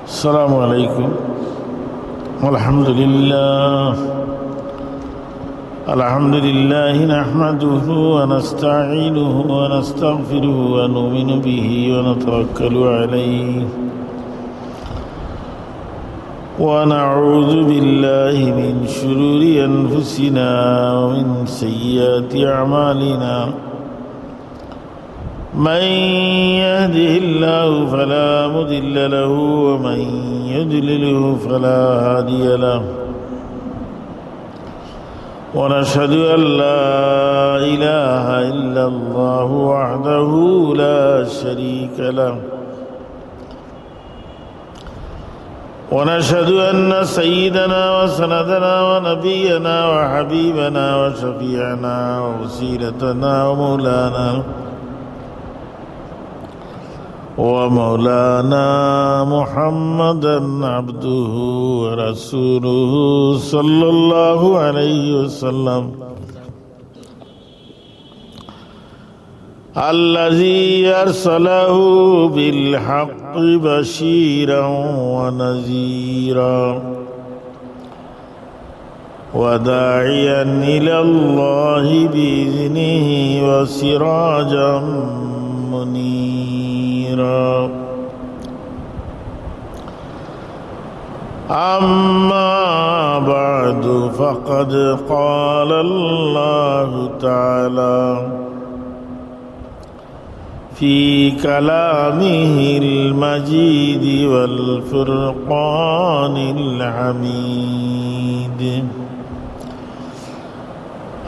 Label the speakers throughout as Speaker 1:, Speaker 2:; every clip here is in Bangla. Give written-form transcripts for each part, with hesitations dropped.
Speaker 1: السلام عليكم. الحمد لله نحمده ونستعينه ونستغفره ونؤمن به ونتوكل عليه ونعوذ بالله من شرور أنفسنا ومن سيئات أعمالنا. من يهده الله فلا مضل له ومن يضلله فلا هادي له. ونشهد أن لا إله إلا الله وحده لا شريك له. ونشهد أن سيدنا وسندنا ونبينا وحبيبنا وشفيعنا ووسيلتنا ومولانا محمدا عبده ورسوله صلى الله عليه وسلم الذي أرسله بالحق بشيرا ونذيرا وداعيا إلى الله بإذنه وسراجا منيرا. أما بعد فقد قال الله تعالى في كلامه المجيد والفرقان الحميد: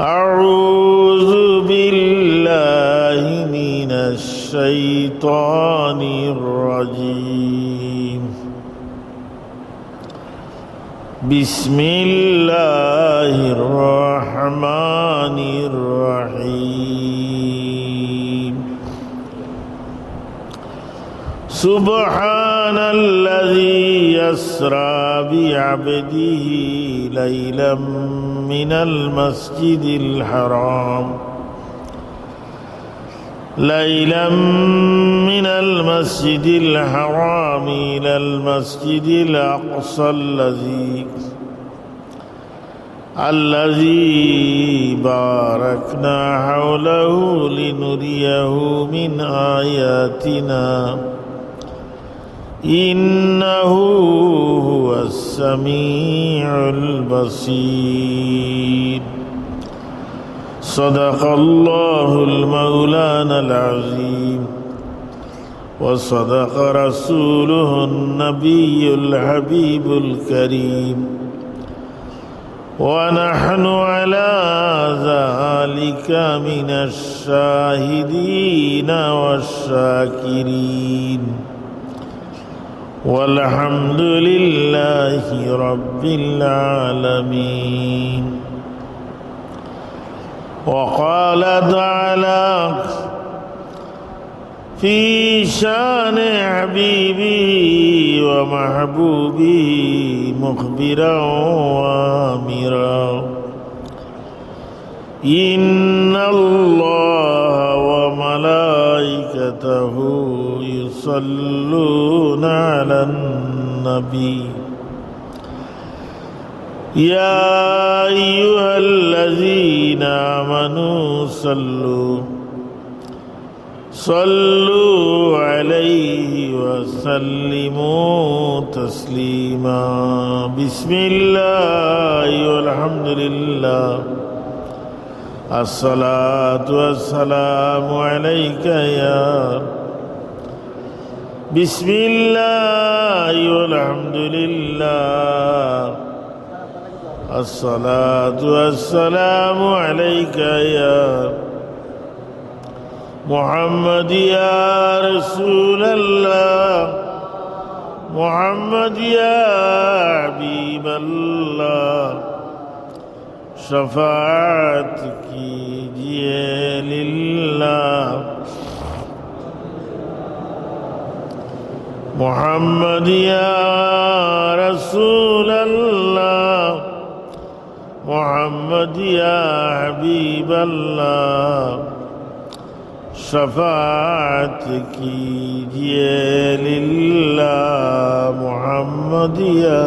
Speaker 1: أعوذ بالله من الشيطان الرجيم. بسم الله الرحمن الرحيم. سبحان الذي يسرى بعبده ليلا من المسجد الحرام إلى المسجد الأقصى الذي باركنا حوله لنريه من آياتنا إنه هو السميع البصير. صدق الله المولانا العظيم وصدق رسوله النبي الحبيب الكريم ونحن على ذلك من الشاهدين والشاكرين والحمد لله رب العالمين. وقال تعالى في شان حبيبه ومحبوبه مخبرا وآمرا: إن الله وملائكته يصلون على النبي يا أيها الذين آمنوا صلوا عليه وسلموا تسليما. بسم الله والحمد لله الصلاة والسلام عليك يا بسم الله والحمد لله الصلاة والسلام عليك يا محمد يا رسول الله محمد يا حبيب الله شفاعت कीजिए लिल्लाह محمد يا رسول الله محمد يا حبيب الله शफाअत कीजिए लिल्लाह मुहम्मदिया।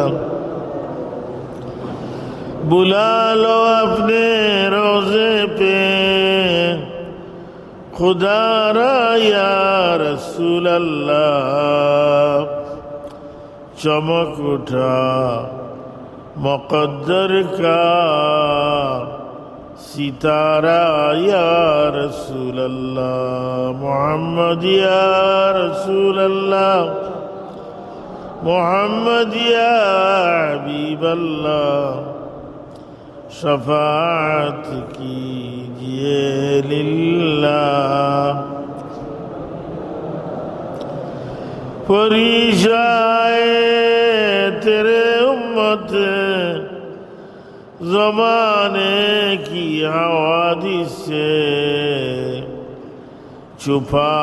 Speaker 1: बुला लो अपने रोज़े पे खुदा रा या रसूल अल्लाह। चमक उठा मुक़द्दर का सितारा या रसूल अल्लाह मुहम्मद या रसूल अल्लाह मुहम्मद या हबीब अल्लाह। शफाअत कीजिए लिल्लाह। परीशाए तेरे उम्मत ज़माने की हवादिस से छुपा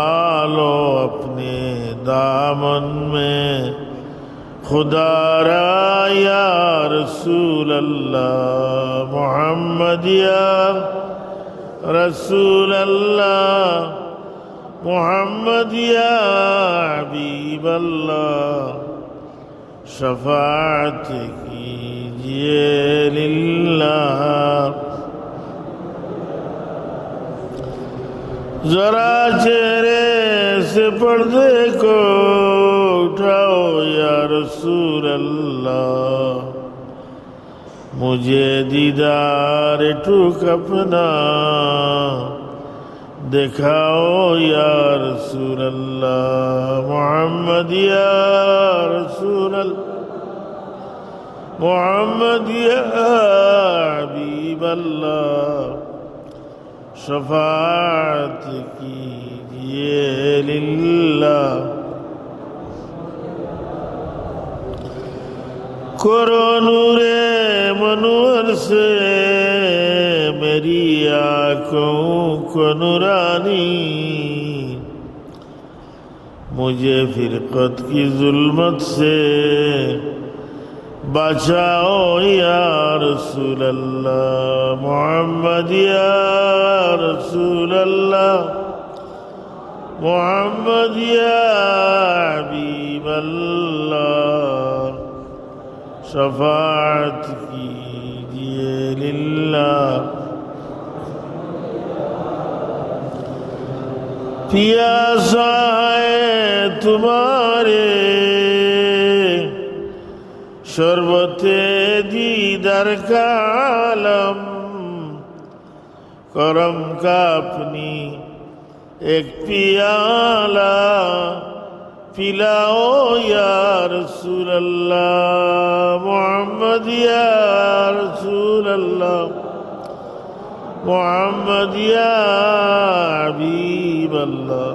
Speaker 1: लो अपने दामन में खुदा रा या रसूल अल्लाह मुहम्मद या रसूल अल्लाह मुहम्मद या हबीब अल्लाह। शफाअत कीजिए लिल्लाह। जरा चेहरे से पर्दे को उठाओ या रसूल अल्लाह। मुझे दीदार टूक अपना दिखाओ या रसूल अल्लाह मुहम्मद या रसूल अल्लाह मुहम्मद या हबीब अल्लाह। शफाअत कीजिए लिल्लाह। करो नूरे मनवर से मेरी आँखों को नूरानी। मुझे फिरकत की जुल्मत से बचाओ या रसूल अल्लाह मुहम्मद या रसूल अल्लाह मुहम्मद या हबीब अल्लाह। शफाअत कीजिए लिल्लाह। प्यासा है तुम्हारे शरबते दीदार का आलम। करम का अपनी एक पियाला पिलाओ या रसूल अल्लाह मुहम्मद या रसूल अल्लाह मुहम्मद या हबीब अल्लाह।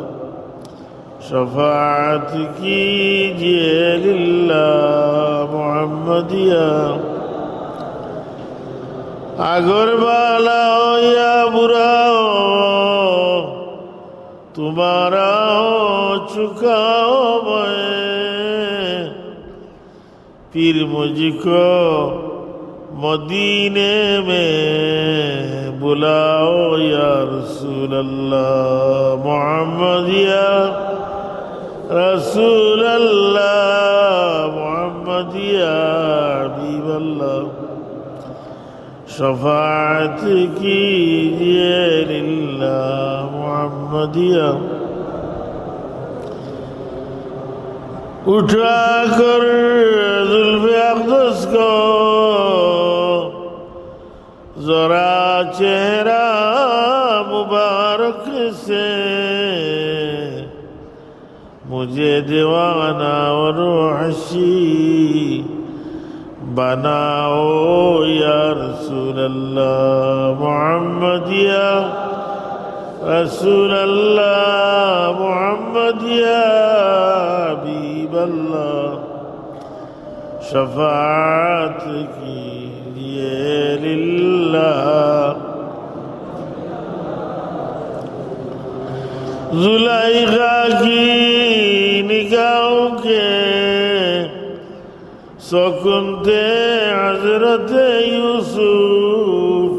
Speaker 1: शफाअत कीजिए लिल्लाह मुहम्मद या। अगर वाला हो या बुरा हो तुम्हारा हो चुका हो मैं, फिर मुझको मदीने में बुलाओ या रसूल अल्लाह मुहम्मद या रसूल अल्लाह मुहम्मद या हबीब अल्लाह। शफाअत कीजिए लिल्लाह मुहम्मद या। उठा कर जुल्फ़े अक़दस को ज़रा चेहरा मुबारक से मुझे दीवाना और वहशी बनाओ या रसूल अल्लाह मुहम्मद या रसूल अल्लाह मुहम्मद या हबीब अल्लाह। शफाअत कीजिए लिल्लाह। ज़ुलैखा की निगाहों के सुकून थे हज़रत यूसुफ,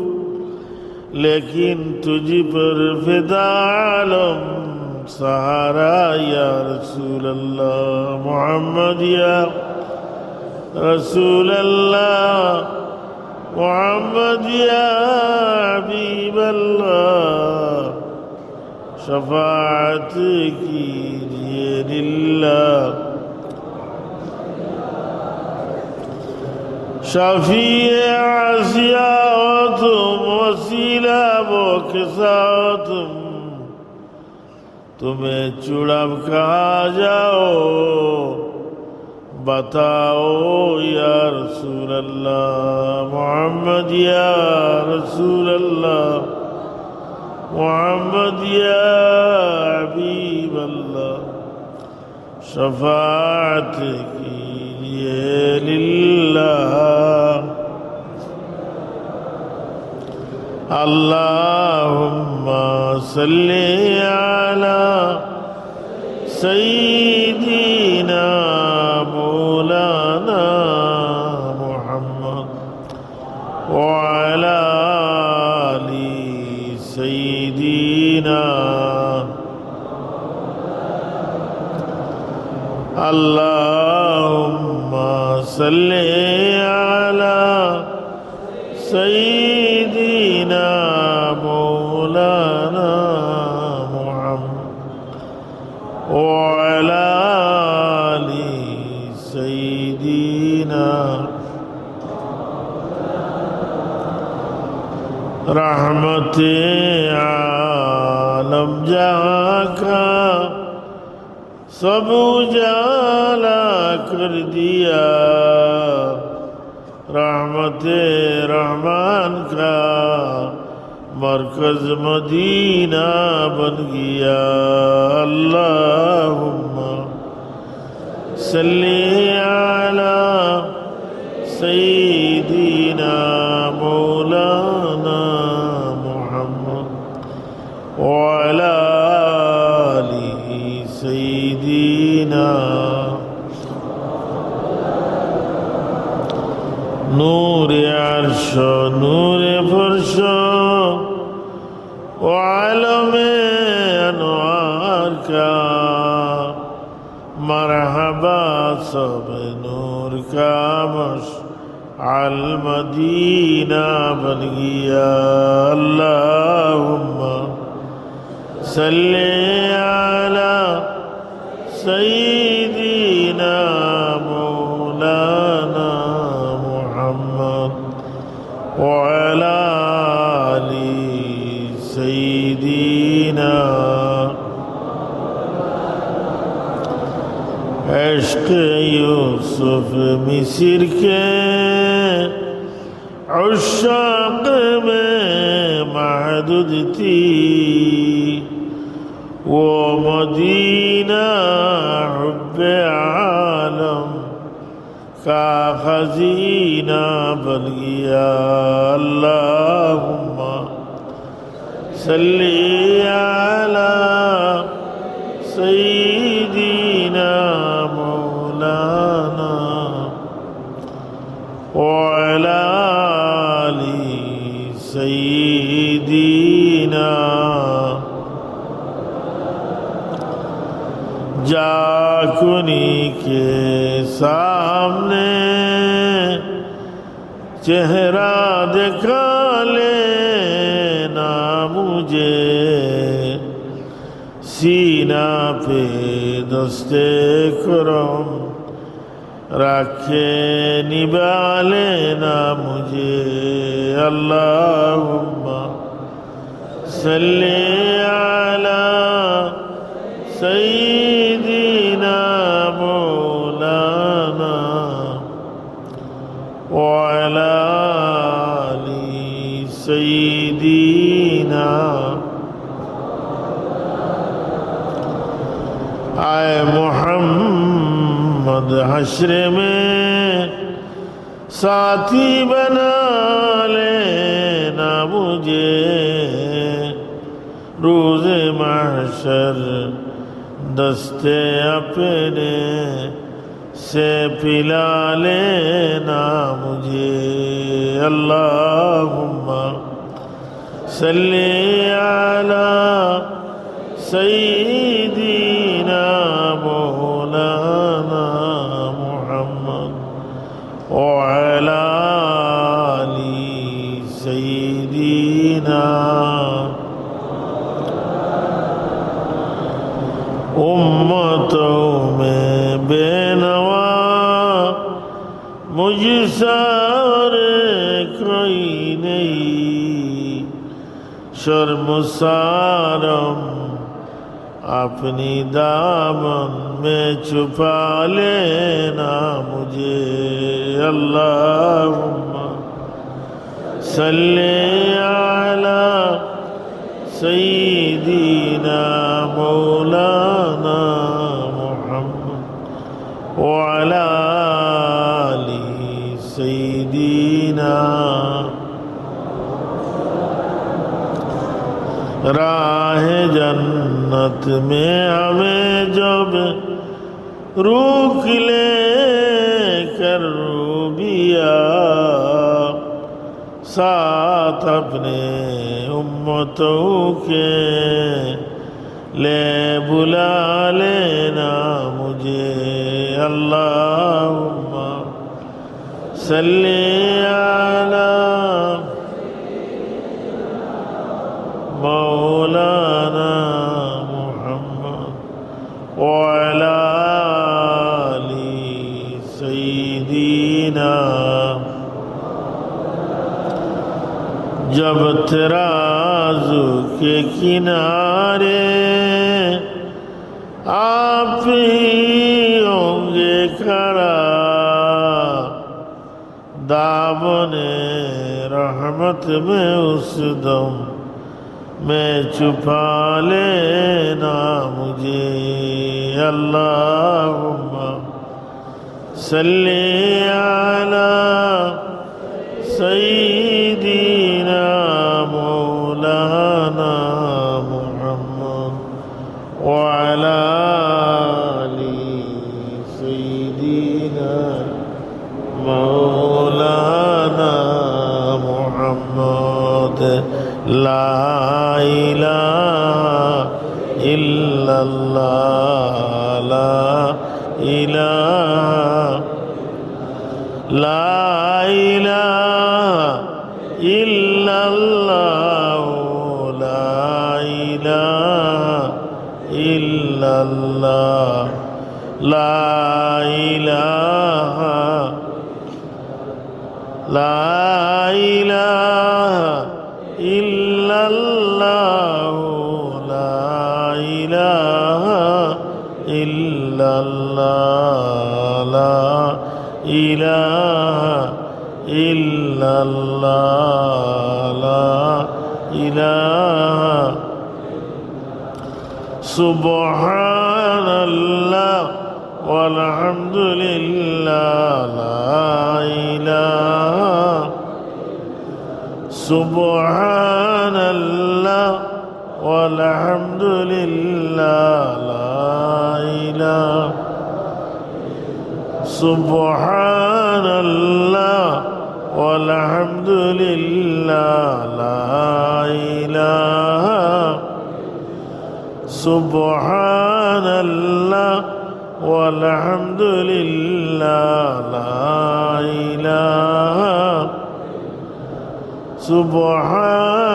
Speaker 1: लेकिन तुझ पर फिदा आलम सहारा या रसूल अल्लाह मोहम्मद या रसूल अल्लाह मोहम्मद या हबीब अल्लाह शफाअत कीजिए लिल्लाह शफीए आसिया हो तुम वसीला वो किसा हो तुम्हें चुड़ब कहा जाओ बताओ या रसूल अल्लाह मोहम्मद या रसूल अल्लाह मोहम्मद या हबीब अल्लाह शफाअत कीजिए लिल्लाह अल्लाहुम्मा सल्ली अला सय्यिदिना मौलाना मुहम्मद व अला आलि सय्यिदिना अल्लाहुम्मा सल्ली अला सय्यिदिना मौलाना मुहम्मद व अला आलि सय्यिदिना रहमते आलम जहाँ का सब उजाला कर दिया रहमते रहमान का मरकज मदीना बन गया अल्लाहुम्मा सल्ली अला सय्यिदिना मौलाना मुहम्मद व अला आलि सय्यिदिना नूर अर्श नूर फर्श व आलम अनवार का मरहबा सब नूर का मशअल मदीना बन गया अल्लाहुम्मा सल्ली अला सय्यिदिना मौलाना मुहम्मद व अला आलि सय्यिदिना इश्क़ यूसुफ मिस्र के उश्शाक़ में महदूद थी वो मदीना हुब्बे आलम का खजीना बन गया अल्लाहुम्मा सल्ली अला सय्यिदिना मौलाना व अला आलि सय्यिदिना जाकुनी के सामने चेहरा दिखा लेना मुझे सीना पे दस्ते करम रखे निभा लेना मुझे अल्लाहुम्मा सल्ली अला सय्यिदिना मौलाना व अला आलि सय्यिदिना आए मोहम्मद हश्र में साथी बना लेना मुझे रोज़े महशर दस्ते अपने से पिला लेना मुझे अल्लाहुम्मा सल्ले अला सय्यिदीना मौलाना मुहम्मद व अला आलि सय्यिदीना उम्मतों में बेनवा मुझसार कोई नहीं, शर्मसारम अपनी दामन में छुपा लेना मुझे। अल्लाहुम्मा सल्ले अला सय्यिदीना मौलाना मुहम्मद व अला आलि सय्यिदीना। राह जन्नत में हमें जब रोक ले कर रूबिया, साथ अपने उम्मतों के ले बुला लेना मुझे। अल्लाहुम्मा सल्ली अला मौलाना मुहम्मद व अला आलि सय्यिदीना। जब तराजू के किनारे आप ही होंगे खड़ा, दामने रहमत में उस दम मैं छुपा लेना मुझे। अल्लाहुम्मा सल्ली अला सय्यिदीना मौलाना मुहम्मद व अला आलि सय्यिदीना मौलाना मुहम्मद। ला इलाहा इल्लल्लाह, ला इलाहा इल्लल्लाह, ला इलाहा इल्लल्लाह, ला इलाहा इल्लल्लाह, ला इलाहा इल्लल्लाह, ला इलाहा इल्लल्लाह, ला इलाहा। सुब्हानल्लाह वल्हम्दुलिल्लाह, ला इलाहा। सुब्हानल्लाह वल्हम्दुलिल्लाह, ला इलाहा। सुब्हानल्लाह वल्हम्दुलिल्लाह, ला इलाहा। सुब्हानल्लाह वल्हम्दुलिल्लाह, ला इलाहा। सुब्हानल्लाह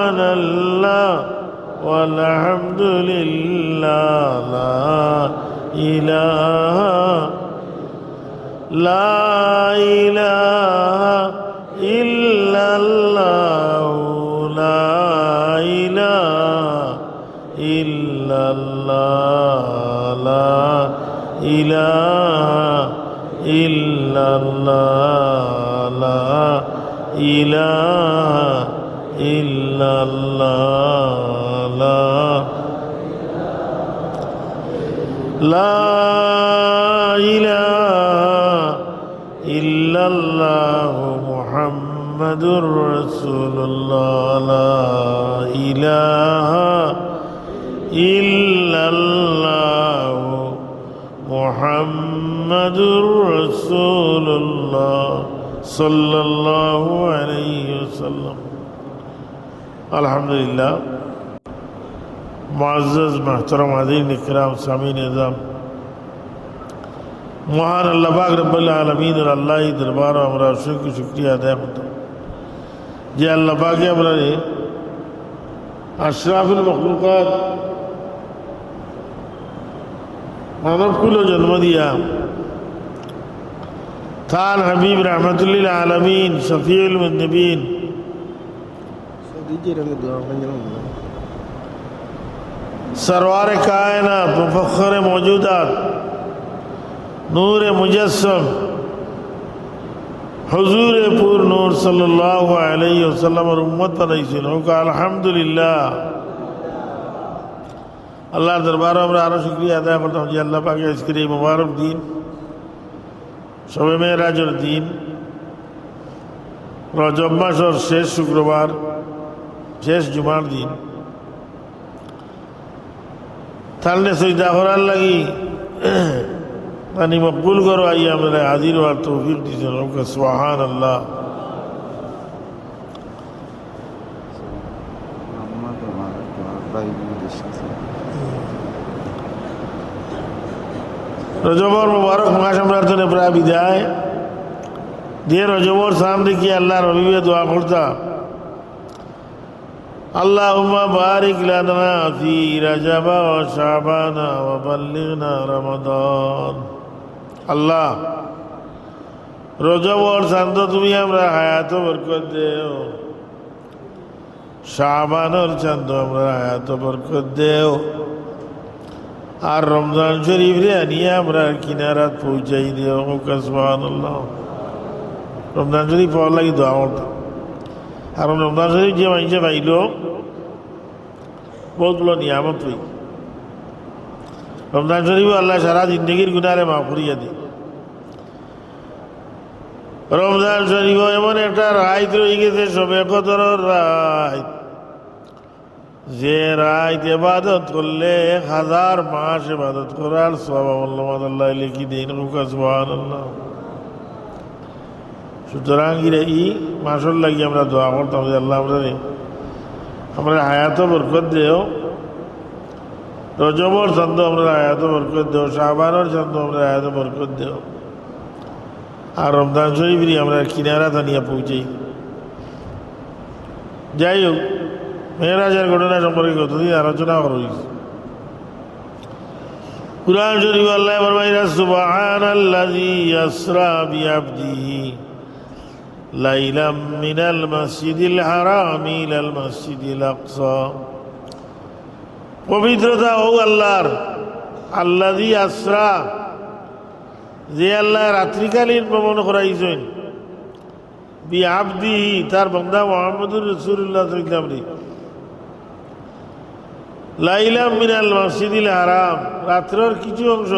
Speaker 1: वल्हम्दुलिल्लाह, ला इलाहा। ला इलाहा इल्लल्लाह, ला इलाहा इल्लल्लाह, ला इलाहा इल्लल्लाह, ला इलाहा इल्लल्लाह, ला इलाहा इल्लल्लाह मुहम्मदुर रसूलुल्लाह, ला इलाहा इल्लल्लाह मुहम्मदुर रसूलुल्लाह सल्लल्लाहु अलैहि वसल्लम। আলহামদুলিল্লাহ, মুআজ্জাজ মুহতারাম হাজিরিন ইকরাম সামিন নিজাম, মহান আল্লাহ পাক রব্বুল আলামিনের আল্লাহই দরবার আমরা অসংখ্য শুকরিয়া আদায় করতাম যে আল্লাহ পাকে আমরা আশরাফুল মখলুকাত মানবকুল জন্ম দিয়া তার হাবিব রহমতুল্লিল আলমিন শফিউল মুজনিবিন सरवार कायनात मुफख्खर मौजूदात नूर मुजस्सम हुजूर पूर नूर सल्लल्लाहु अलैहि वसल्लम और उम्मत बनाइছেন ওকা আলহামদুলিল্লাহ। আল্লাহর দরবারে আমরা আরো শুকরিয়া আদায় করতাম যে আল্লাহ পাক আজকের এই মুবারক দিন, শবে মেরাজের দিন, রজব মাসের শেষ শুক্রবার, শেষ জুমার দিন, তাহলে সইদা করার লাগি মকবুল করো আই আমরা হাজির হওয়ার তৌফিক দিয়েছেন ওকে সুবহান আল্লাহ। রজবর মুবারক মাস আমরা তো প্রায় বিদায় দিয়ে রজবর সামনে কি আল্লাহর হবিবে দোয়া করতাম, আল্লাহুম্মা বারিক লানা ফি রজব ওয়া শাবান ওয়া বাল্লিগনা রমাদান। আল্লাহ রজব আর চাঁদ তুমি আমরা হায়াত বরকত দেও, শাবানের চাঁদ আমরা হায়াত বরকত দেও, আর রমজান শরীফ রে আনিয়ে আমরা কিনারাত পৌঁছাই দেও সুবহানাল্লাহ। রমজান শরীফ পাওয়ার লাগি দোয়া করতাম, কারণ রমজান শরীফ যে মানুষে পাইল বহুতগুলো নিয়ামত হই। রমজান শরীফ আল্লাহ সারা জিন্দগির গুনারে মাফ করিয়া দিই। রমজান শরীফ এমন একটা রাইত রয়ে গেছে, সবে কদরের রাইত, যে রাইত ইবাদত করলে 1000 মাস ইবাদত করার সওয়াব আল্লাহ লিখি দেন সুবহানাল্লাহ। সুতরাং এই মাসের লাগি আমরা দোয়া করতাম যে আল্লাহ আমরা হায়াত বরকত দেও, রজবর চাঁদ আমরা হায়াত বরকত দেও, শাবানের চাঁদ আমরা হায়াত বরকত দেও, আর রমজান শরীফেরই আমরা কিনারা তানিয়া পৌঁছাই। যাই হোক, মেরাজের ঘটনা সম্পর্কে কতদিন আলোচনা করা হয়েছে। কুরআন শরীফ আল্লাহ ফরমাইরা সুবহানাল্লাযী আসরা বিআবদিহি লাইলাম মিনাল মসজিদিল হারাম ইলাল মসজিদিল আকসা। পবিত্রতা ও আল্লাহর, আল্লাযী আসরা, যে আল্লাহ রাত্রিকালীন ভ্রমণ করাইছেন, বিআবদিহি তার বান্দা মুহাম্মদুর রাসূলুল্লাহ সাল্লাল্লাহু আলাইহি ওয়াসাল্লাম, লাইলাম মিনাল মসজিদিল হারাম, রাত্রের কিছু অংশ,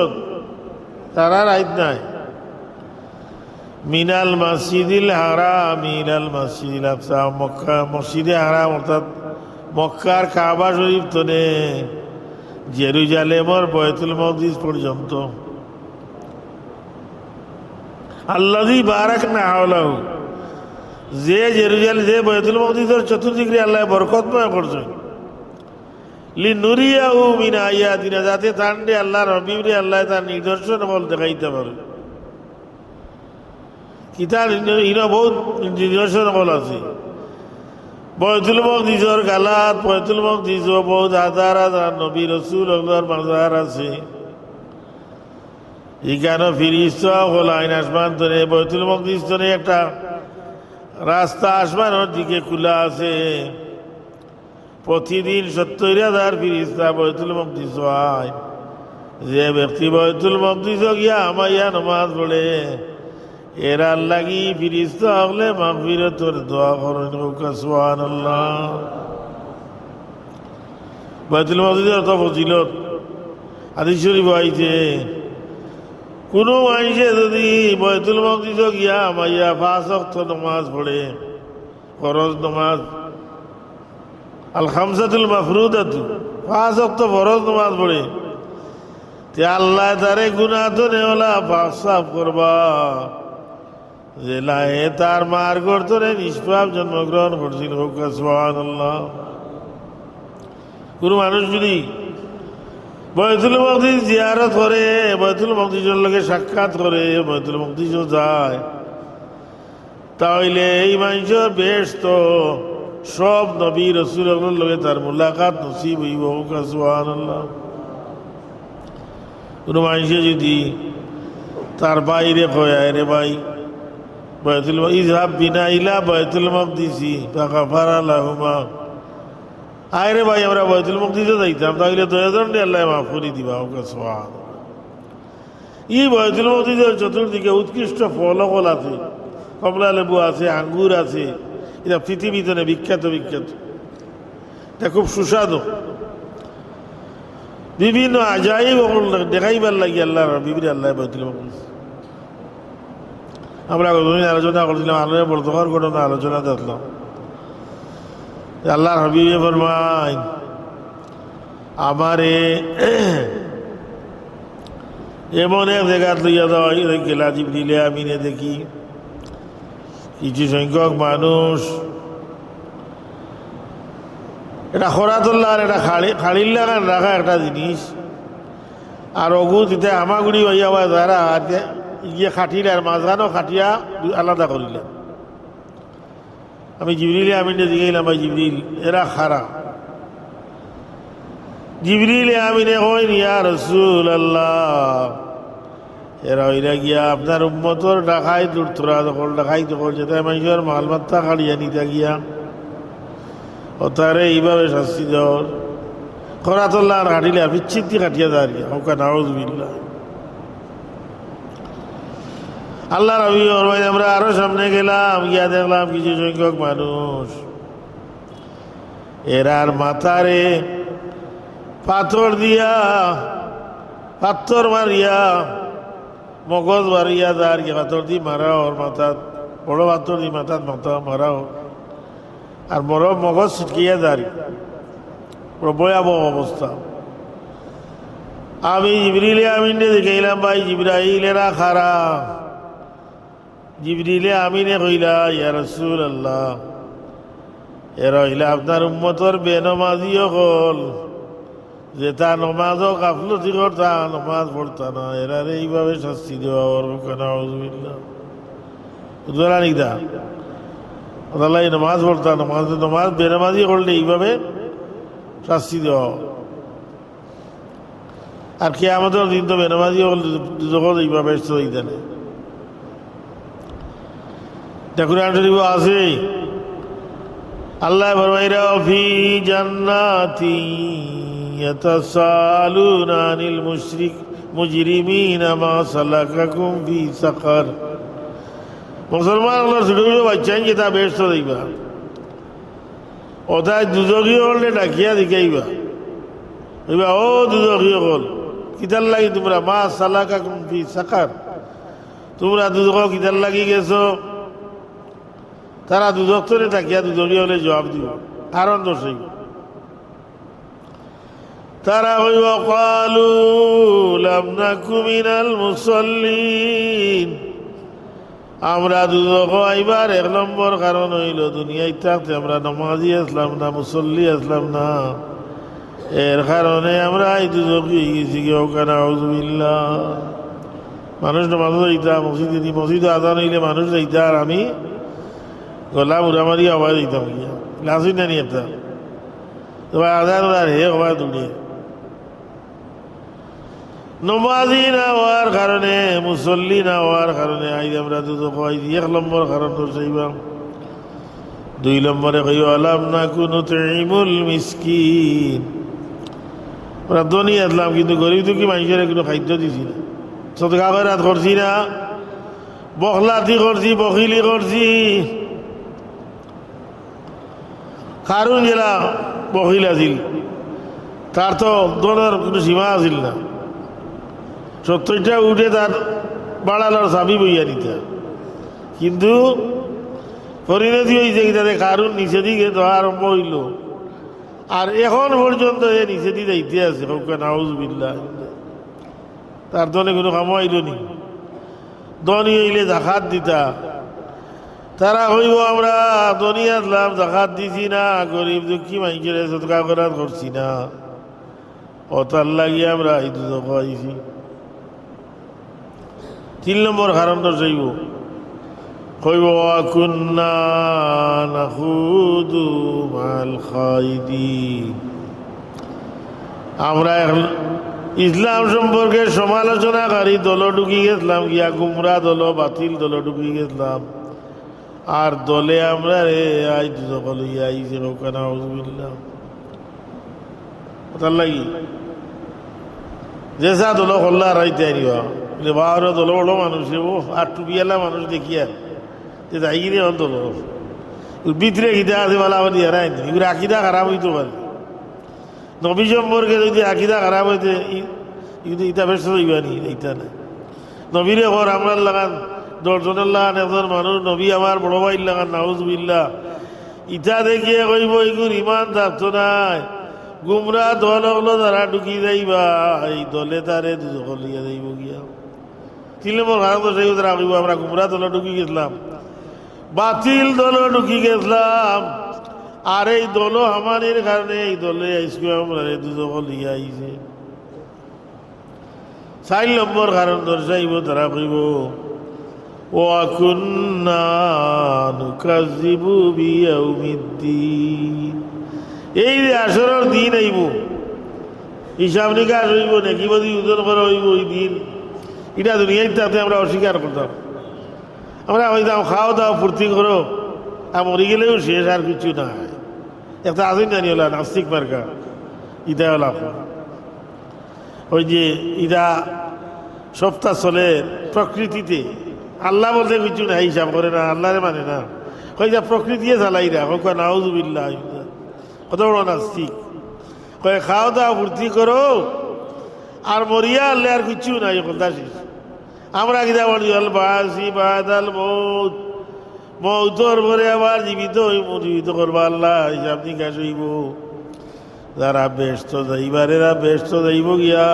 Speaker 1: তারা রাইত নাই, মিনাল মসজিদিল হারাম ইলাল মসজিদিল আকসা, মক্কা মসজিদে হারাম অর্থাৎ মক্কার কাবা শরীফ তনে জেরুজালেমর বাইতুল মকদিস পর্যন্ত। আল্লাযী বারাকনা হাওলাহু, যে জেরুজালেম, যে বাইতুল মকদিসের চতুর্দিকে আল্লাহ বরকতময় করছেন, লিনুরিয়াহু মিন আয়াতিনা, যাতে তান্ডে আল্লাহর হাবিবরে আল্লাহ তার নিদর্শন বল দেখাইতে পারে। কিতার ইনো বহুত নিদর্শন বল আছে। বাইতুল মকদিসের গালাত, বাইতুল মকদিসও বহুত হাজার হাজার নবী রাসূল আল্লাহর মাজার আছে। এখানে ফিরিস্তা হল আইন আসমান ধরে, বাইতুল মকদিস ধরে একটা রাস্তা আসমানের দিকে খোলা আছে। প্রতিদিন 70,000 ফিরিস্তা বাইতুল মকদিস হয়। যে ব্যক্তি বাইতুল মকদিস গিয়া আমাইয়া নামাজ পড়ে, এরা লাগি ফিরিস্তা হলে মাগফিরাতের দোয়া করেন সুবহানাল্লাহ। বাইতুল মকদিসের অত ফজিলত হাদিস শরীফ আইছে, কোনো মানুষে যদি বাইতুল মকদিস গিয়া আমাইয়া 5 ওয়াক্ত নামাজ পড়ে, ফরজ নামাজ আল খামসাতুল মাফরুদাতু, 5 ওয়াক্ত ফরজ নামাজ পড়ে, তে আল্লাহ তারে গুনাহ তো নেওয়ালা পাপ সাফ করবা, যে লাহে তার মার গর্তনে নিষ্পাপ জন্মগ্রহণ করছিল। সুবহানাল্লাহ। কোনো মানুষ যদি বাইতুল মাকদিস জিয়ারত করে, বাইতুল মাকদিসের লগে সাক্ষাৎ করে, বাইতুল মাকদিসও যায়, তাহলে এই মানুষের বেশ তো সব নবী রাসূলের লগে তার মুলাকাত নসিব হইব। সুবহানাল্লাহ। কোনো মানুষে যদি তার বাইরে কয়, রে ভাই বাইতুল ইযহাব বিনা ইলা বাইতুল মাকদিসি ফাগাফারা লাহুমা, আরে ভাই আমরা বাইতুল মাকদিসে যাইতাম, তাহলে 2000 আল্লাহ মাফ করে দিবা। সুবহানাল্লাহ। এই বাইতুল মাকদিসের চতুর্দিকে উৎকৃষ্ট ফল ফল আছে, কমলা লেবু আছে, আঙ্গুর আছে, এটা পৃথিবীতে বিখ্যাত বিখ্যাত, এটা খুব সুস্বাদু। বিভিন্ন আজাইব দেখাইবার লাগে আল্লাহ বিবির আল্লাহ বাইতুল মাকদিস। আমরা কতদিন আলোচনা করছিলাম, আলোচনা বর্তমান ঘটনা আলোচনা দেখলাম। আল্লাহর হাবিবে ফরমায়, আমারে এমন এক জায়গা লইয়া যাওয়া গেলা জিবরিলে আমিনে দেখি কিছু সংখ্যক মানুষ, এটা খরাতুল্লাহর এটা খাড়ির লাগান রাখা একটা জিনিস, আর অগু তিতে হামাগুড়ি হইয়া বা যারা গিয়ে খাটিলে আর মাঝখানেও খাটিয়া আলাদা করিলেন। আমি জিবরিলে আমিনে জিগাইলাম, ভাই জিবরিল এরা খারা? জিবরিলে আমিনে কইন, ইয়া রাসূলুল্লাহ, এরা হইরা গিয়া আপনার উম্মতর ডাকাই দূরথরা দখল ডাকাই দখল যেটা মানুষের মালমাত্তা কাড়িয়া নিতে গিয়া ও তারে এইভাবে শাস্তি দেওয়ার খরাতুল্লাহ কাটিলে আর বিচ্ছিন্তি কাটিয়া দাঁড়িয়ে হোকা নাউযুবিল্লাহ। আল্লাহ নবী ফরমায়, আমরা আরো সামনে গেলাম, গিয়া দেখলাম কিছু সংখ্যক মানুষ এরার মাথারে পাথর দিয়া, পাথর মারিয়া, মগজ মারিয়া দাঁড় গিয়ে পাথর দিয়ে মারা ওর মাথাত, বড় পাথর দিয়ে মাথাত মাথা মারাও, আর বড় মগজ ছিটকিয়া দাঁড়িয়ে, বড় ভয়াবহ অবস্থা। আমি জিবরিলে আমিনে দেখাইলাম, ভাই জিবরাইল এরা খারা? জিবরিলে আমিনে কইলা, ইয়া রাসূলুল্লাহ, এরা হইলে আপনার উম্মতর বেনমাজিও হল, যে তা নমাজও গাফলতি করতা, নমাজ পড়তা না, এরা এইভাবে শাস্তি দেওয়া ওর বুঝলা নিদা আল্লাহ নমাজ পড়তা, নমাজ বেনমাজি করলে এইভাবে শাস্তি দেওয়া। আর কে আমাদের দিন তো বেনমাজি হল যখন এইভাবে জানে দেখুন আছে। আল্লাহ ফরমাইরা, ফি জান্নাতি ইয়াতাসালুনা আনিল মুজরিমিনা মা সালাকাকুম ফি সাকার। মুসলমান হলো ছোট ছোট বাচ্চা যেটা বেশ দেখবা, ওটাই দুজকীয় হলে ডাকিয়া দেখাইবা, বলবা ও দুজকীয় হল কিতার লাগি তোমরা, মা সালাকাকুম ফি সাকার, তোমরা দুজক কিতার লাগি গেছো? তারা দুজক ধরে তাকিয়া দুজকীয় হলে জবাব দিব, কারণ দোষই তারা হইব, ক্বালু লাম নাকু মিনাল মুসাল্লিন, আমরা দুজক আইবার 1 নম্বর কারণ হইল দুনিয়ায় থাকতে আমরা নামাজি আসলাম না, মুসল্লি আসলাম না, এর কারণে আমরা এই দুজক হয়ে গেছি। কেউ কেন আউযুবিল্লাহ। মানুষ নামাজও যাইতা, মসজিদ আজান হইলে মানুষ যাইতা, আর আমি গলা মুড়ামারি আওয়াজ দিতাম গিয়া লাসুই না নিয়ে একটা তোমার আধার হে আওয়াজ দুলিয়ে। নমাজি না হওয়ার কারণে, মুসল্লি না হওয়ার কারণে আই আমরা দুটো কই 1 নম্বর কারণ তো চাইবাম। 2 নম্বরে কই আলাম না কুনু তুইমুল মিসকিন, আমরা ধনী আসলাম কিন্তু গরিব দুঃখী মানুষের কোনো খাদ্য দিছি না, সদকা খয়রাত করছি না, বখলাতি করছি, বখিলি করছি। কারণ জেলা বহিল আছিল, তার তো দলের কোনো সীমা আছিল না, 70টা উঠে তার বাড়ালোর চাবি বইয়া নিতে, কিন্তু পরিণতি হয়েছে কি তাদের কারণ নিচে দিকে তো আরম্ভ হইল, আর এখন পর্যন্ত এ নিচে দিয়ে যাইতে আছে। নাউযুবিল্লাহ। তার দলে কোনো কাম হইল নি। ধনী হইলে জাকাত দিতা, তারা হইব আমরা দুনিয়াত লাভ জাকাত দিছি না, গরিব দুঃখী মানুষের সদকা করাত করছি না, অতার লাগিয়ে আমরা এই দুধ খাইছি। 3 নম্বর কারণটা চাইব কইব কুন্না নাখুদু মাল খাইদিন। আমরা ইসলাম সম্পর্কে সমালোচনাকারী দল ঢুকি গেছিলাম, গিয়া গুমরা দল বাতিল দল ঢুকি গেছিলাম, আর দলে আমরা রে আই দুদকল আইছে ওখানে আউযুবিল্লাহ। তার লাগি যে যা দল কল্লা রাইতে আনিবা বাবার দল বড় মানুষ আর টুপিয়ালা মানুষ দেখিয়া যে যাই গিয়ে দল ভিতরে গিতা আছে বলা আবার দিয়ে রাই এগুলো আকিদা খারাপ হইতে পারে। নবী সম্পর্কে যদি আকিদা খারাপ হইতে কিন্তু ইটা বেশ হইবানি, এইটা না। নবীরে ঘর আমরা লাগান 10 জনের লাগান একজন মানুষ, নবী আমার বড় ভাইয়ের লাগান নাউজুবিল্লাহ, ইটা দেখিয়ে কইব এগুলো ইমান থাকতো নাই। গুমরা দল হলো তারা ঢুকি যাইবা, এই দলে তারে দুলিয়া যাইব গিয়া। 3 নম্বর কারণ তো সেই তারা কইব আমরা গুমরা দল ঢুকি গেছিলাম, বাতিল দল ঢুকি গেছিলাম, আর এই দল আমাদের কারণে এই দলে আইসকে আমরা দুলিয়া আইছে। 4 নম্বর কারণ দর্শাইব তারা কইব ওয়া কুন্না নুকাযযিবু বিয়াউমিদ্দিন। এই যে আসরের দিন আইব, হিসাব নিকাশ হইব, নাকি বদি ওজন করা হইব ওই দিন, এটা দুনিয়ায় তাতে আমরা অস্বীকার করতাম। আমরা হইতাম খাও দাও ফুর্তি করো, আর মরি গেলেও শেষ, আর কিছু না। একটা আসেন জানি হলা নাস্তিক মার্কা, ইটা হলা ওই যে ইটা সপ্তাহ চলে প্রকৃতিতে, আল্লাহ বলতে কিছু না, হিসাব করে না, আল্লাহরে মানে না, ওই যা প্রকৃতিয়ে চালাই না। কয় নাউযুবিল্লাহ, কত বড় নাস্তিক। কয় খাও দাও ফুর্তি করো আর মরিয়া আল্লাহ, আর কিছু নাই কথা শেষ। আমরা কিনা বলি আল বাসি বাদাল মৌত, মৌতর পরে আবার জীবিত হইব, জীবিত করবা আল্লাহ, হিসাব নিকাশ হইব। যারা ব্যস্ত যাইবার এরা ব্যস্ত যাইব গিয়া,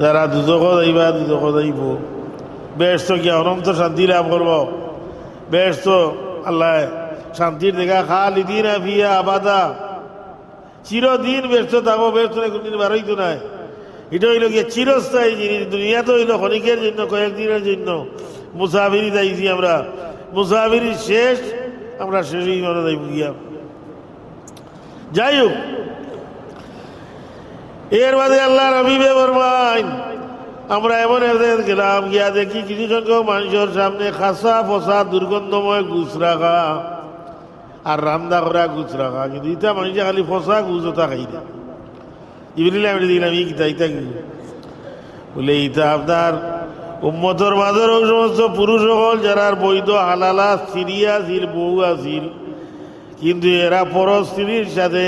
Speaker 1: যারা দুজক যাইবা দুজক যাইব, ব্যস্ত গিয়া অনন্ত শান্তি লাভ করব। ব্যস্ত আল্লাহ শান্তির দেখা খালিদিন ফিহা আবাদা, চিরদিন ব্যস্ত থাকবো, ব্যস্ত কোনদিন বার হইতো নাই। এটা হইল গিয়ে চিরস্থায়ী জিনিস। দুনিয়া তো হইল ক্ষণিকের জন্য, কয়েকদিনের জন্য। মুসাফিরি যাইছি আমরা, মুসাফিরি শেষ, আমরা শেষই মানে যাইব গিয়া। যাই হোক, এর বাদে আল্লাহ রবিবে ফরমাইন আমরা এমন গেলাম, গিয়া দেখি কিছু সংখ্যক মানুষের সামনে খাসা ফসা দুর্গন্ধময় গুছ রাখা আর রান্না করা গুছ রাখা, কিন্তু ইটা মানুষে খালি ফসা গুছ ওটা খাই না। ইবরিলে আমি দেখলাম ই কিতা ইটা কি বলে, ইটা আপনার উম্মতর মাঝের ওই সমস্ত পুরুষ সকল যারা বৈধ হালালা স্ত্রী আছিল, বউ আছিল, কিন্তু এরা পর স্ত্রীর সাথে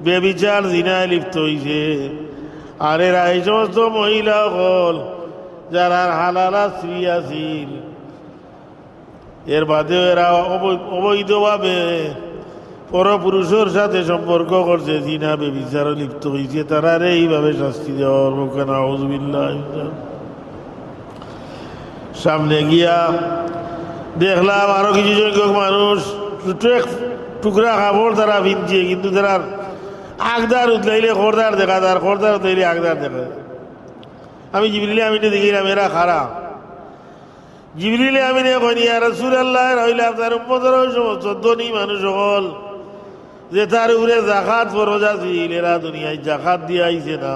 Speaker 1: বেবিচার জিনায় লিপ্ত হয়েছে। আর এরা এই সমস্ত মহিলা সকল যারা হালালা স্ত্রী আছিল, এর বাদেও এরা অবৈধভাবে পরপুরুষের সাথে সম্পর্ক করছে, জিনা বেবিচারে লিপ্ত হয়েছে, তারা এইভাবে শাস্তি দেওয়ার মুখে নাউযুবিল্লাহ। সামনে গিয়া দেখলাম আরো কিছু সংখ্যক মানুষ টুকরা কাপড় তারা ভিনছে, কিন্তু তারা আগদার উতলাইলে খরদার দেখা যায়, খরদার উতলাইলে আগদার দেখা যায়। আমি জিবরিলে আমিনে দেখিলাম এরা খারাপ। জিবরিলে আমিনে কইনি ইয়া রাসূলুল্লাহ, হইলে আপনার উম্মতের ওই সমস্ত ধনী মানুষ হল যে তার উপরে জাকাত ফরজ আছিল, এরা দুনিয়ায় জাকাত দিয়ে আইছে না,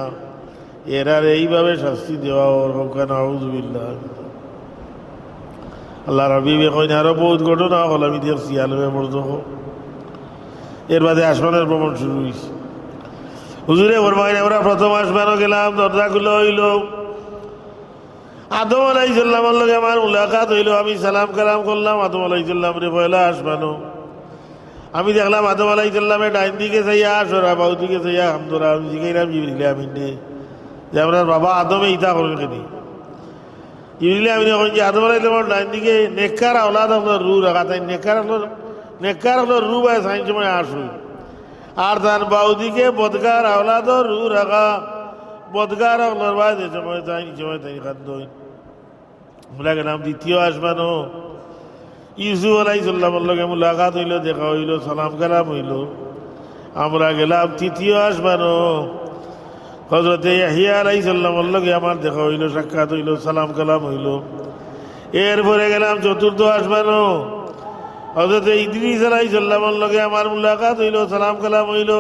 Speaker 1: এরার এইভাবে শাস্তি দেওয়া ওর হোক নাউযুবিল্লাহ। আল্লাহ রবিবে কইনি আরো বহুত ঘটনা হল, আমি দেখছি আলমে পড়তো। এর বাদে আসমানের ভ্রমণ শুরু হয়েছে। হুজুরে ফরমাইন আমরা প্রথম আসমানও গেলাম, দরজাগুলো হইল, আদম আলাইহিসসালামের লগে আমার মুলাকাত হইল, আমি সালাম কালাম করলাম আদম আলাইহিসসালাম রে, পয়লা আসমানও আমি দেখলাম আদম আলাইহিসসালামের ডাইন দিকে চাইয়া আসরা, বাউ দিকে চাইয়া হামদরা। আমি জিগাইলাম জিবরিলে আমিনে যে আপনার বাবা আদমে ইতা করেন কেন? জিবরিলে আমিনে কইন যে আদম আলাইহিসসালামের ডাইন দিকে নেককার আওলাদ আপনার রু রাখা, তাই নেককার হলো রু বাই সাইন সময় আসুন, আর তার বাউদিকে বদগার আওলাদর রু রাখা, বদগার আপনার বাই যে সময় তাই সময় তাই খাদ্য। আমরা গেলাম দ্বিতীয় আসমানও। ইউসুফ আলাইহিসসালামের লগে মুলাকাত হইল, দেখা হইল, সালাম কালাম হইল। আমরা গেলাম তৃতীয় আসমানও। হযরত ইয়াহইয়া আলাইহিসসালামের লগে আমার দেখা হইল, সাক্ষাৎ হইল, সালাম কালাম হইল। এরপরে গেলাম চতুর্থ আসমানও। হযরত ইদ্রিস আলাইহিসসালামের লগে আমার মুলাকাত হইল, সালাম কালাম হইল।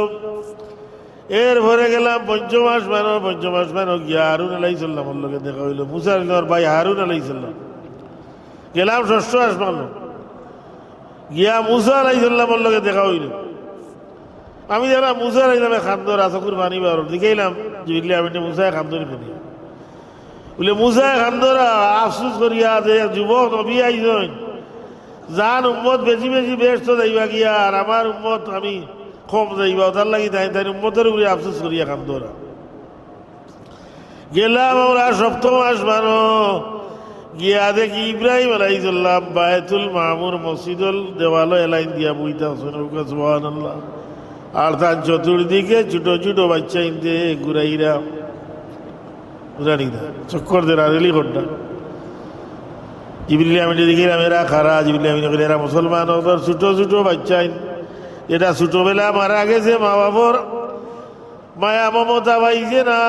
Speaker 1: এরপরে গেলাম পঞ্চম আসমানও। পঞ্চম আসমানও গিয়া হারুন আলাইহিসসালামের লগে দেখা হইল, মুসা আলাইহিসসালামের ভাই হারুন আলাইহিসসালাম। গেলাম ষষ্ঠ আসমানও, গিয়া মুসা আলাইহিসসালামের লগে দেখা হইল। আমি দেখলাম মুসা আলাইহিসসালামে খান্দর আসকুর পানি বার দিকেইলাম জিবরিল আমিনে মুসায় খান্দরি ফেলি বলে মুসায় খান্দরা আফসুস করিয়া যে যুবক নবী আইছেন, যান উম্মত বেশি বেশি ব্যস্ত যাইবা গিয়া আর আমার উম্মত আমি কম যাইবা, তার লাগি তাই তাই উম্মতের উপরে আফসোস করিয়া খান্দরা। গেলাম আমরা সপ্তম আসমানও, গিয়া দেখি ইব্রাহিম আলাইহিসসালাম বায়তুল মামুর মসজিদুল দেওয়াল এলাইন দিয়া বইতা সুবহানাল্লাহ। আর তার চতুর্দিকে ছোট ছোট বাচ্চা ইনতে ঘুরাইরা ঘুরানিরা চক্কর দেরা রেলি ঘটনা। জিবরিল আমিনে দেখিলাম এরা খারা। জিবরিল আমিনে কইলে এরা মুসলমান, ওদের ছোট ছোট বাচ্চা এটা ছোটবেলা মারা গেছে, মা বাবার মায়া মমতা পাইছে না।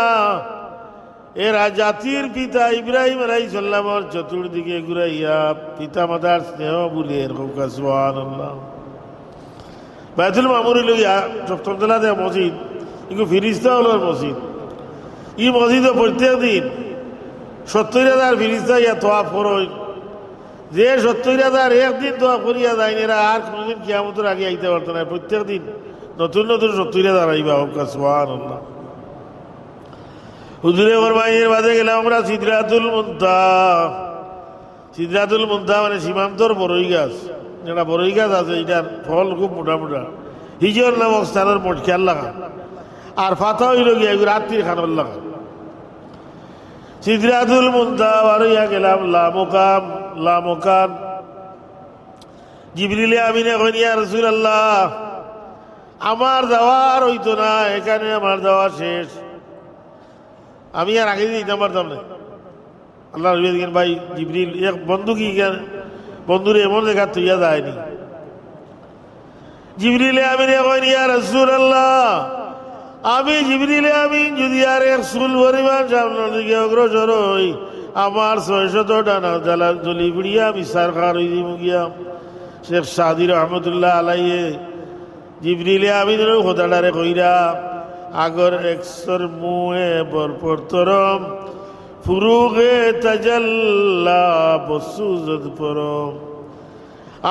Speaker 1: এরা জাতির পিতা ইব্রাহিম আলাইহিসসালামের চতুর্দিকে ঘুরাইয়া পিতা মাতার স্নেহ বলে এরকম সুবহানাল্লাহ। বায়তুল মামুর লইয়া সপ্তম তলাতে মসজিদ, কিন্তু ফিরিস্তা হল মসজিদ। ই মসজিদে প্রত্যেক দিন 70,000 ফিরিস্তা ইয়া তোয়াফ করই। যে 70,000 একদিন তোয়াফ করিয়া যায় এরা আর কোনোদিন কিয়ামতের আগে আইতে পারত না। প্রত্যেক দিন নতুন নতুন 70,000 আইবা হোক সুবহানাল্লাহ। হুজুরে ফরমাইয়ের বাদে গেলাম আমরা সিদরাতুল মুনতাহা। সিদরাতুল মুনতাহা মানে সীমান্তর বড়ই গাছ, যেটা বড়ই গাছ আছে এটার ফল খুব মোটা মোটা। হিজর নামক স্থানের মোট খেয়াল লাগা আর ফাতা হইল গিয়া রাত্রির খানার লাগা। সিদরাতুল মুনতাহা বারইয়া গেলাম লামকাম লামকান। জিবরিল আমিনে কইনি ইয়া রাসূলুল্লাহ আমার যাওয়ার হইতো না, এখানে আমার যাওয়া শেষ, আমি আর আগে দিতে পারতাম না। আল্লাহ রবি দেখেন ভাই জিবরিল এক বন্ধু কি বন্ধুরে এমন জায়গা তুইয়া যায়নি। জিবরিল আমিনে কইনি ইয়া রাসূলুল্লাহ আমি জিবরিল আমিন যদি আর এক চুল পরিমাণ সামনের দিকে অগ্রসর হই আমার 600 ডানা জ্বালা জ্বলি পুড়িয়া আমি সারখার হয়ে দিব গিয়া। শেখ সাদি রহমতুল্লাহ আলাইয়ে জিবরিল আমিনের কথাটারে কইরা আগর একশর মুয়ে বরপর তরম ফুরুগে তাজাল্লা বসুজত পরম।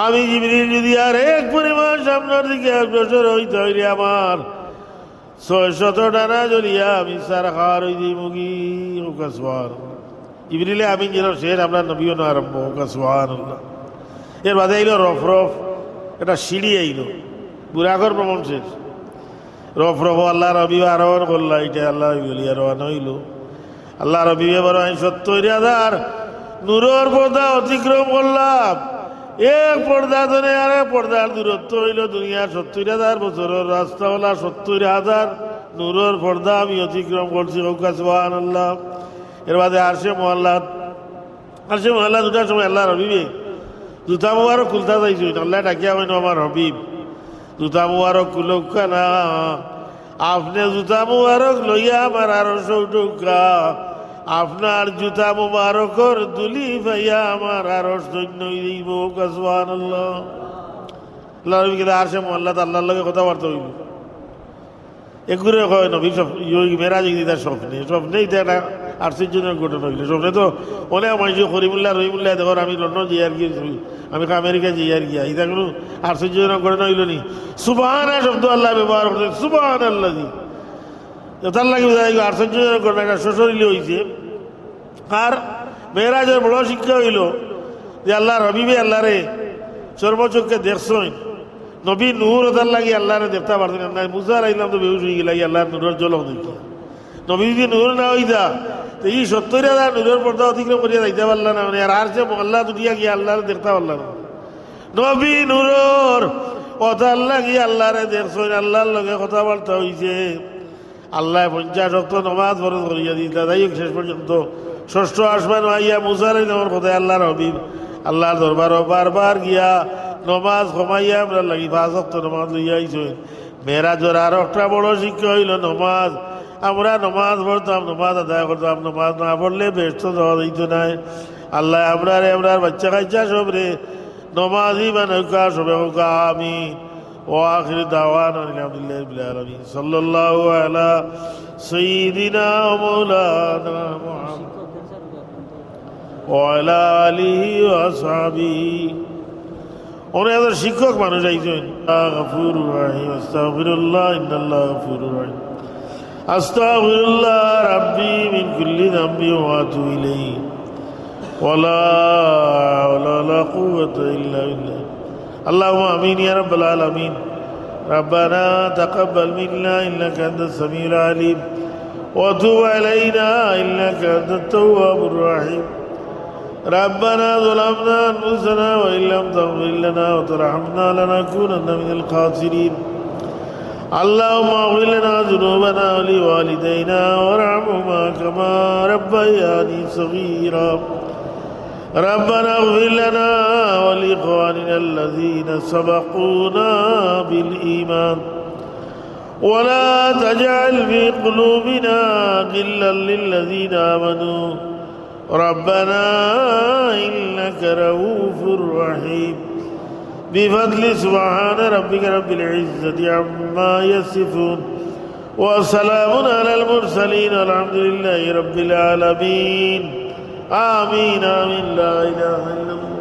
Speaker 1: আমি জিবরিল যদি আর এক পরিমাণ সামনের দিকে অগ্রসর হইতে হইলে আমার 600 ডানা জ্বলিয়া আমি সার খাওয়ার হই দিই মুগি সুবহানাল্লাহ। জিবরিলে আমিন যেন শের আমরা নবীও না আরম্ভ সুবহানাল্লাহ। এর বাদে আইল রফ রফ, এটা সিঁড়ি আইল বুড়াঘর ভ্রমণ শেষ। রফ রফ আল্লাহ রবি আরোহণ করলা, এটা আল্লাহ বলিয়া রওনা হইল। আল্লাহ রবি বড় 70,000 নূরের পর্দা অতিক্রম করলাম। এক পর্দা ধরে আর এক পর্দার দূরত্ব হইল দুনিয়ার 70,000 বছরের রাস্তাওয়ালা 70,000 নূরের পর্দা আমি অতিক্রম করছি সুবহানাল্লাহ। এর বাদে আসে মহল্লা দুটার সময় আল্লাহ রবিবে জুতা মুবারক খুলতা যাইছো, আল্লাহ ডাকিয়া হইন আমার হবিব জুতা মুবারক কুলৌকা না, আপনি জুতা মুবারক লইয়া আমার আরো সৌটুকা, আপনার জুতা মুবারকর দুলি ভাইয়া আমার আরো সৈন্য দিব সুবহানাল্লাহ। আল্লাহ রবি কিন্তু আসে মহল্লা আল্লাহর লগে কথাবার্তা হইল। এগুলো কয় নবী মেরাজ তার স্বপ্নেই তো একটা আশ্চর্যজনক ঘটনা হইল। স্বপ্নে তো অনেক মানুষ করিমুল্লাহ রহিমুল্লাহ দেখো আমি লন্ডন যাই আর কি, আমি আমেরিকা যাই আর কি, এটা কোনো আশ্চর্যজনক ঘটনা হইল নি? সুবহানা শব্দ আল্লাহ ব্যবহার করছেন সুবহানাল্লাহ জি, তার লাগে আশ্চর্যজনক ঘটনা একটা শ্বশুরিলে হয়েছে। আর মেরাজের বড় শিক্ষা হইল যে আল্লাহ রবিবে আল্লাহরে সর্বচক্ষে দেখছেন। নবী নূর ওদার লাগি আল্লাহরে দেখতে পারতেন না, মুসা আলাইহিস তো বেহুশ হয়ে গেল আল্লাহর নূরের জলক দেখি। নবী যদি নূর না হইতা তো এই 70,000 নূরের পর্দা অতিক্রম করিয়া যাইতে পারল না। মানে আর যে আল্লাহ দুটিয়া গিয়ে আল্লাহরে দেখতে পারল না। নবী নূর ওদার লাগি আল্লাহরে দেখছেন, আল্লাহর লগে কথাবার্তা হইছে। আল্লাহ 50 ওয়াক্ত নামাজ ফরজ করিয়া দিতা। যাই হোক শেষ পর্যন্ত ষষ্ঠ আসমান আইয়া মুসা আলাইহিস সালামের কথায় আল্লাহর হাবিব আল্লাহর দরবারও বারবার গিয়া নমাজ কমাইয়া আমরা লাগি 5 ওয়াক্ত নমাজ লইয়া আইছেন। মেরাজের আর একটা বড় শিক্ষা হইল নমাজ। আমরা নমাজ পড়তাম, নমাজ আদায় করতাম, নমাজ না পড়লে ব্যস্ত যাওয়া দিত নাই। আল্লাহ আমরার বাচ্চা কাচ্চা সব রে নমাজই বানাউকা সবে হোকা আমিন। ও আখির দাওয়ানা আলহামদুলিল্লাহি রাব্বিল আলামিন। সাল্লাল্লাহু আলা সাইয়্যিদিনা ওয়া মাওলানা মুহাম্মদ ওয়া আলা আলিহি ওয়া আসহাবিহি। অনেক শিক্ষক মানুষ আইছেন। গফুরুর রহিম আস্তাগফিরুল্লাহ ইন্নাল্লাহ গফুরুর রহিম আস্তাগফিরুল্লাহ রাব্বি মিন কুল্লি যামবি ওয়া আতুবু ইলাইহি ওয়ালা হাওলা ওয়ালা কুওয়াতা ইল্লা বিল্লাহ। আল্লাহুম্মা আমিন ইয়া রাব্বাল আলামিন। রব্বানা তাকাব্বাল মিন্না ইন্নাকা আনতাস সামিউল আলিম ওয়া তুব আলাইনা ইন্নাকা আনতাত তাওয়াবুর রহিম। ربنا ظلمنا أنفسنا وإن لم تغفر لنا وترحمنا لنكونن من الخاسرين. اللهم اغفر لنا ذنوبنا ولوالدينا وارحمهما كما ربياني صغيرا. ربنا اغفر لنا ولإخواننا الذين سبقونا بالإيمان ولا تجعل في قلوبنا غلا للذين آمنوا ربنا إنك رؤوف رحيم. بفضل سبحان ربك رب العزة عما يصفون وسلام على المرسلين والحمد لله رب العالمين. آمين آمين. لا إله إلا الله.